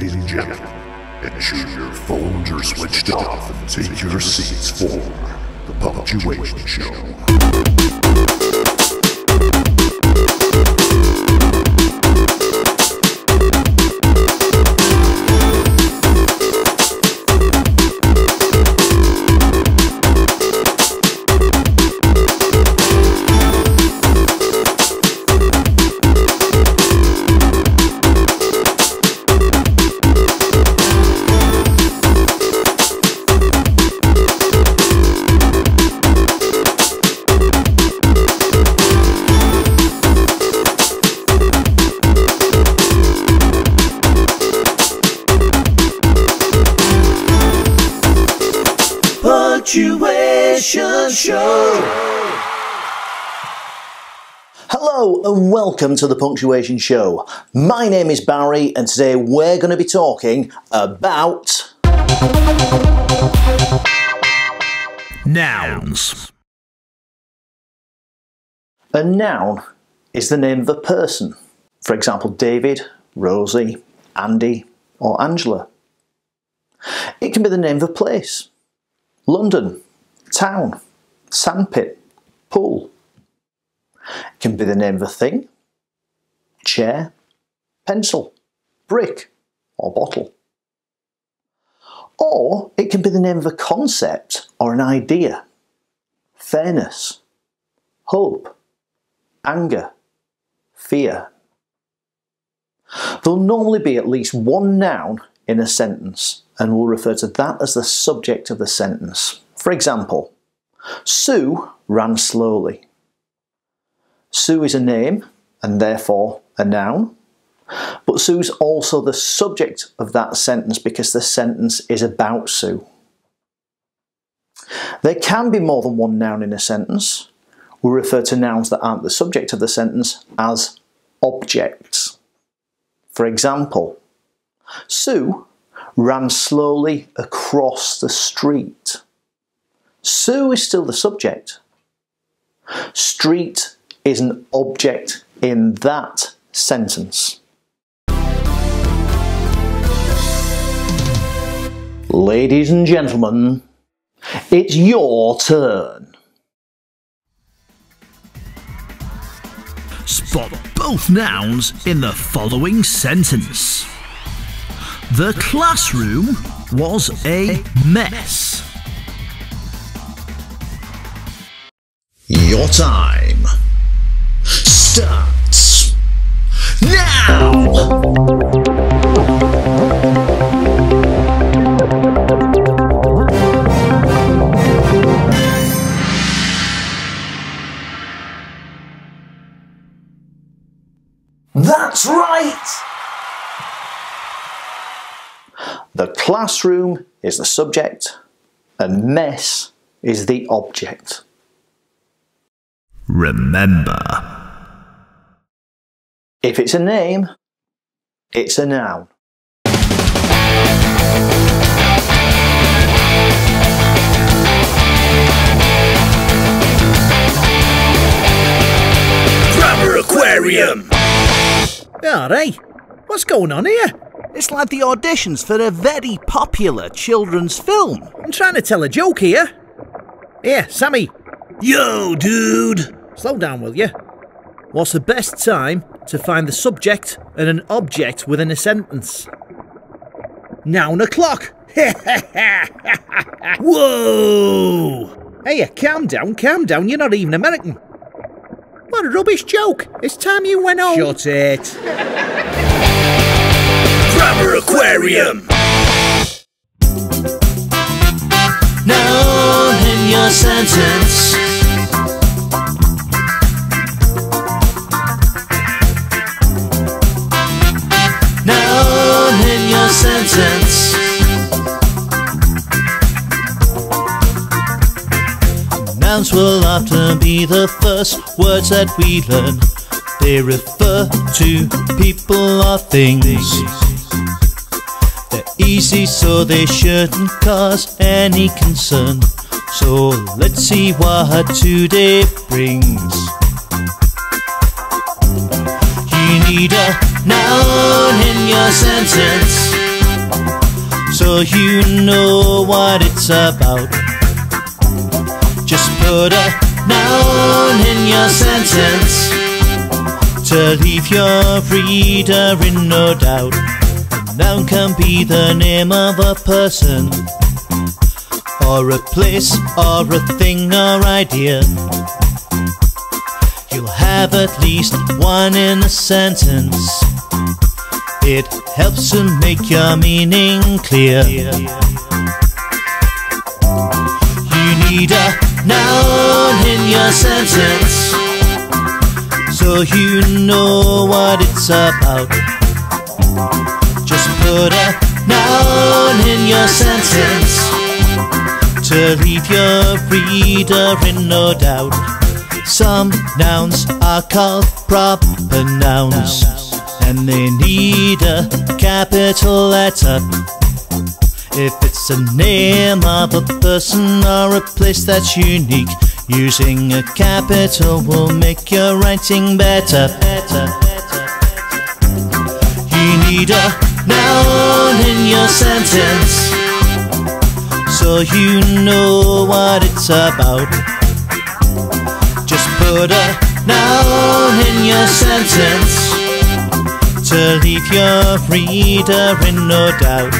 ladies and gentlemen, ensure your phones are switched off and take your seats for the Punctuation Show. Punctuation Show. Hello and welcome to the Punctuation Show. My name is Barry and today we're going to be talking about nouns. A noun is the name of a person. For example, David, Rosie, Andy or Angela. It can be the name of a place. London, town, sandpit, pool. It can be the name of a thing, chair, pencil, brick or bottle. Or it can be the name of a concept or an idea. Fairness, hope, anger, fear. There'll normally be at least one noun in a sentence, and we'll refer to that as the subject of the sentence. For example, Sue ran slowly. Sue is a name and therefore a noun, but Sue's also the subject of that sentence because the sentence is about Sue. There can be more than one noun in a sentence. We'll refer to nouns that aren't the subject of the sentence as objects. For example, Sue ran slowly across the street. Sue is still the subject. Street is an object in that sentence. Ladies and gentlemen, it's your turn. Spot both nouns in the following sentence. The classroom was a mess. Your time starts now! That's right! The classroom is the subject and mess is the object. Remember, if it's a name, it's a noun. Grammar Aquarium! Alright, what's going on here? It's like the auditions for a very popular children's film. I'm trying to tell a joke here. Here, Sammy. Yo, dude! Slow down, will you? What's the best time to find the subject and an object within a sentence? Noun o'clock. Whoa! Hey, calm down, you're not even American. What a rubbish joke. It's time you went home. Shut it. Grammar Aquarium! Noun in your sentence. Noun in your sentence. Nouns will often be the first words that we learn. They refer to people or things. They're easy, so they shouldn't cause any concern. So let's see what today brings. You need a noun in your sentence. so you know what it's about. Just put a noun in your sentence to leave your reader in no doubt. A noun can be the name of a person, or a place, or a thing, or idea. You'll have at least one in a sentence. It helps to make your meaning clear. You need a noun in your sentence so you know what it's about. Just put a noun in your sentence to leave your reader in no doubt. Some nouns are called proper nouns, and they need a capital letter. If it's a name of a person or a place that's unique, using a capital will make your writing better. You need a noun in your sentence so you know what it's about. Just put a noun in your sentence to leave your reader in no doubt.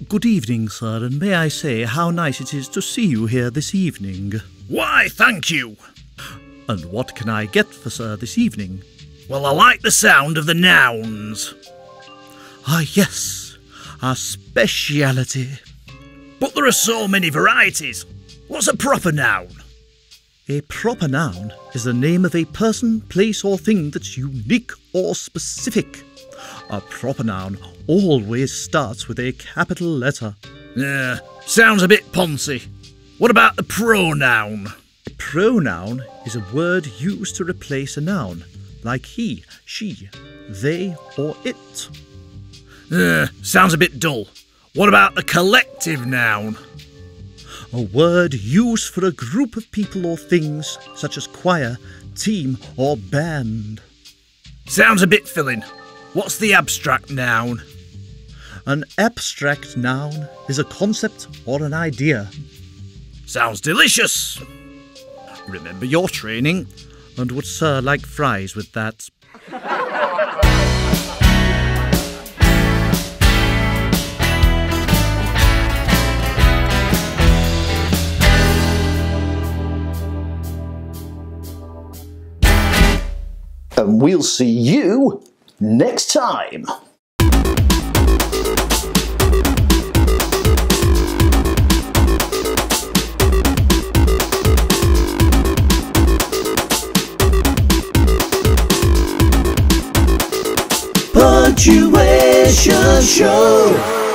Good evening, sir, and may I say how nice it is to see you here this evening. Why, thank you. And what can I get for sir this evening? Well, I like the sound of the nouns. Ah, yes, our speciality. But there are so many varieties. What's a proper noun? A proper noun is the name of a person, place or thing that's unique or specific. A proper noun always starts with a capital letter. Sounds a bit poncy. What about the pronoun? A pronoun is a word used to replace a noun, like he, she, they or it. Sounds a bit dull. What about the collective noun? A word used for a group of people or things, such as choir, team or band. Sounds a bit filling. What's the abstract noun? An abstract noun is a concept or an idea. Sounds delicious. Remember your training, and would sir like fries with that? And we'll see you next time. Punctuation Show.